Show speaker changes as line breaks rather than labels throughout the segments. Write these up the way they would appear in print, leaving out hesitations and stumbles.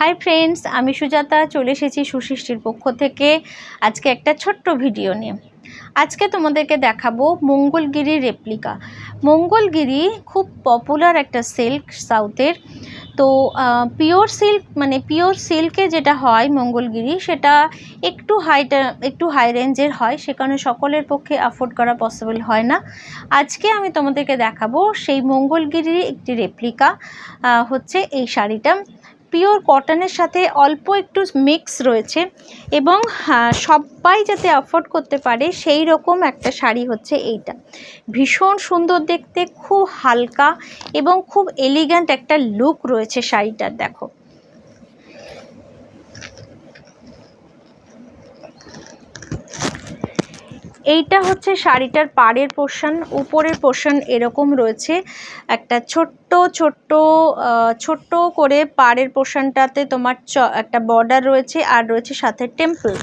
Hi friends, আমি সুজাতা চলে এসেছি সুসৃষ্টির পক্ষ থেকে আজকে একটা ছোট্ট ভিডিও নিয়ে। আজকে তোমাদেরকে দেখাবো মঙ্গলগিরি রেপ্লিকা। মঙ্গলগিরি খুব পপুলার একটা সিল্ক সাউথের। তো পিওর সিল্কে যেটা হয় মঙ্গলগিরি, সেটা একটু হাই রেঞ্জের হয়, সে কারণে সকলের পক্ষে অ্যাফোর্ড করা পসিবল হয় না। আজকে আমি তোমাদেরকে দেখাবো সেই মঙ্গলগিরির একটি রেপ্লিকা হচ্ছে এই শাড়িটা। পিওর কটনের সাথে অল্প একটু মিক্স রয়েছে এবং সবাই যাতে অ্যাফোর্ড করতে পারে সেই রকম একটা শাড়ি হচ্ছে এইটা। ভীষণ সুন্দর দেখতে, খুব হালকা এবং খুব এলিগ্যান্ট একটা লুক রয়েছে শাড়িটার। দেখো, এইটা হচ্ছে শাড়িটার পাড়ের পোর্শন। উপরের পোর্শন এরকম রয়েছে, একটা ছোট্ট করে পাড়ের পোর্শনটাতে তোমার একটা বর্ডার রয়েছে, আর রয়েছে সাথে টেম্পল।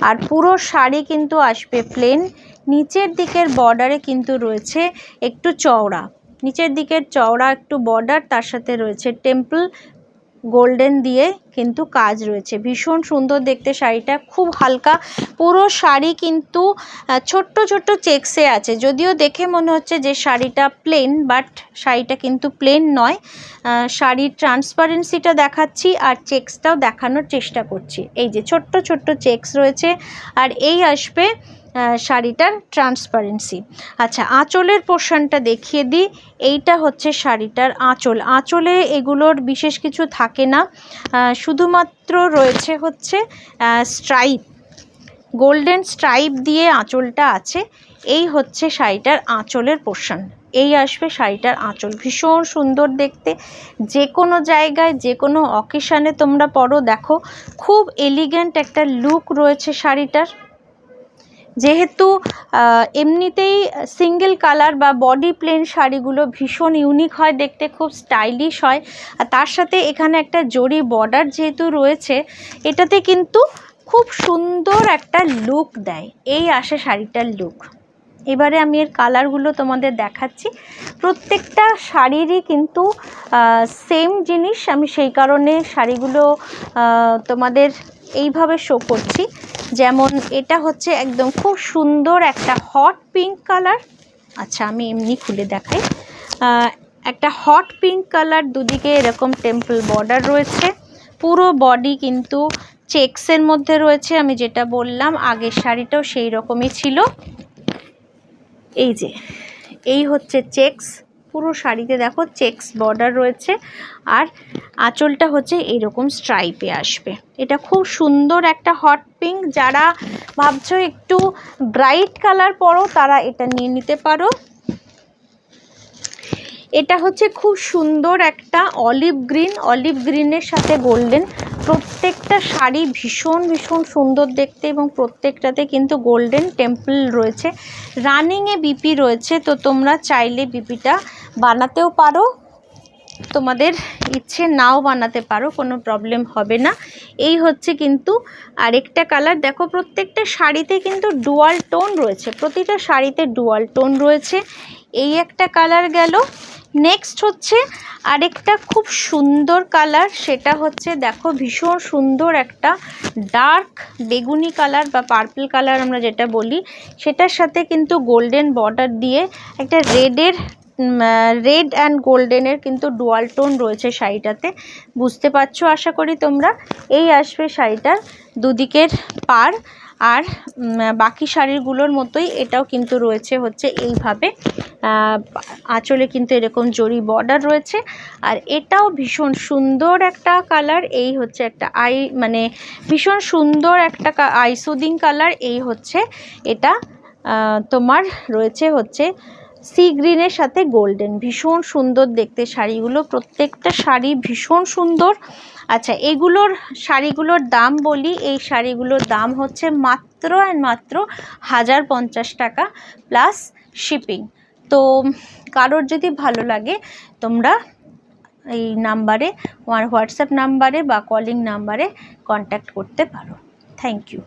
আর পুরো শাড়ি কিন্তু আসবে প্লেন। নিচের দিকের বর্ডারে কিন্তু রয়েছে একটু চওড়া, নিচের দিকের চওড়া একটু বর্ডার, তার সাথে রয়েছে টেম্পল গোল্ডেন দিয়ে কিন্তু কাজ রয়েছে। ভীষণ সুন্দর দেখতে শাড়িটা, খুব হালকা। পুরো শাড়ি কিন্তু ছোট্ট চেক্সে আছে। যদিও দেখে মনে হচ্ছে যে শাড়িটা প্লেন, বাট শাড়িটা কিন্তু প্লেন নয়। শাড়ির ট্রান্সপারেন্সিটা দেখাচ্ছি আর চেক্সটাও দেখানোর চেষ্টা করছি। এই যে ছোট্ট চেক্স রয়েছে, আর এই আসবে শাড়িটার ট্রান্সপারেন্সি। আচ্ছা, আঁচলের পোর্শনটা দেখিয়ে দিই। এইটা হচ্ছে শাড়িটার আঁচল। আঁচলে এগুলোর বিশেষ কিছু থাকে না, শুধুমাত্র রয়েছে হচ্ছে স্ট্রাইপ, গোল্ডেন স্ট্রাইপ দিয়ে আঁচলটা আছে। এই হচ্ছে শাড়িটার আঁচলের পোর্শন। এই আসবে শাড়িটার আঁচল। ভীষণ সুন্দর দেখতে, যে কোনো জায়গায় যে কোনো অকেশানে তোমরা পরো। দেখো, খুব এলিগ্যান্ট একটা লুক রয়েছে শাড়িটার। যেহেতু এমনিতেই সিঙ্গেল কালার বা বডি প্লেন শাড়িগুলো ভীষণ ইউনিক হয় দেখতে, খুব স্টাইলিশ হয়। আর তার সাথে এখানে একটা জরি বর্ডার যেহেতু রয়েছে, এটাতে কিন্তু খুব সুন্দর একটা লুক দেয়। এই আসে শাড়িটার লুক। এবারে আমি এর কালারগুলো তোমাদের দেখাচ্ছি। প্রত্যেকটা শাড়িরই কিন্তু সেম জিনিস, আমি সেই কারণে শাড়িগুলো তোমাদের এইভাবে শো করছি। যেমন এটা হচ্ছে একদম খুব সুন্দর একটা হট পিঙ্ক কালার। আচ্ছা, আমি এমনি খুলে দেখাই। একটা হট পিঙ্ক কালার, দুদিকে এরকম টেম্পল বর্ডার রয়েছে। পুরো বডি কিন্তু চেক্সের মধ্যে রয়েছে। আমি যেটা বললাম, আগের শাড়িটাও সেই রকমই ছিল। এই যে, এই হচ্ছে চেক্স। পুরো শাড়িতে দেখো চেক্স বর্ডার রয়েছে, আর আঁচলটা হচ্ছে এইরকম স্ট্রাইপে আসবে। এটা খুব সুন্দর একটা হট পিঙ্ক। যারা ভাবছো একটু ব্রাইট কালার পরো, তারা এটা নিয়ে নিতে পারো। এটা হচ্ছে খুব সুন্দর একটা অলিভ গ্রিনের সাথে গোল্ডেন। প্রত্যেকটা শাড়ি ভীষণ সুন্দর দেখতে, এবং প্রত্যেকটাতে কিন্তু গোল্ডেন টেম্পল রয়েছে। রানিংয়ে বিপি রয়েছে, তো তোমরা চাইলে বিপিটা বানাতেও পারো, তোমাদের ইচ্ছে নাও বানাতে পারো, কোনো প্রবলেম হবে না। এই হচ্ছে কিন্তু আরেকটা কালার। দেখো, প্রত্যেকটা শাড়িতে কিন্তু ডুয়াল টোন রয়েছে, প্রতিটা শাড়িতে ডুয়াল টোন রয়েছে। এই একটা কালার গেল। নেক্সট হচ্ছে আরেকটা খুব সুন্দর কালার, সেটা হচ্ছে দেখো ভীষণ সুন্দর একটা ডার্ক বেগুনি কালার বা পার্পল কালার আমরা যেটা বলি, সেটার সাথে কিন্তু গোল্ডেন বর্ডার দিয়ে একটা রেড অ্যান্ড গোল্ডেনের কিন্তু ডুয়াল টোন রয়েছে শাড়িটাতে। বুঝতে পারছো আশা করি তোমরা। এই আসবে শাড়িটার দুদিকের পাড়, আর বাকি শাড়িগুলোর মতোই এটাও কিন্তু রয়েছে হচ্ছে এইভাবে। আঁচলে কিন্তু এরকম জরি বর্ডার রয়েছে, আর এটাও ভীষণ সুন্দর একটা কালার। এই হচ্ছে একটা ভীষণ সুন্দর একটা আইসুদিং কালার। এই হচ্ছে এটা তোমার রয়েছে হচ্ছে সি গ্রিনের সাথে গোল্ডেন। ভীষণ সুন্দর দেখতে শাড়িগুলো, প্রত্যেকটা শাড়ি ভীষণ সুন্দর। আচ্ছা, শাড়িগুলোর দাম বলি। এই শাড়িগুলোর দাম হচ্ছে মাত্র 1050 টাকা প্লাস শিপিং। তো কারোর যদি ভালো লাগে, তোমরা এই নাম্বারে, আমার হোয়াটসঅ্যাপ নাম্বারে বা কলিং নাম্বারে কন্ট্যাক্ট করতে পারো। Thank you.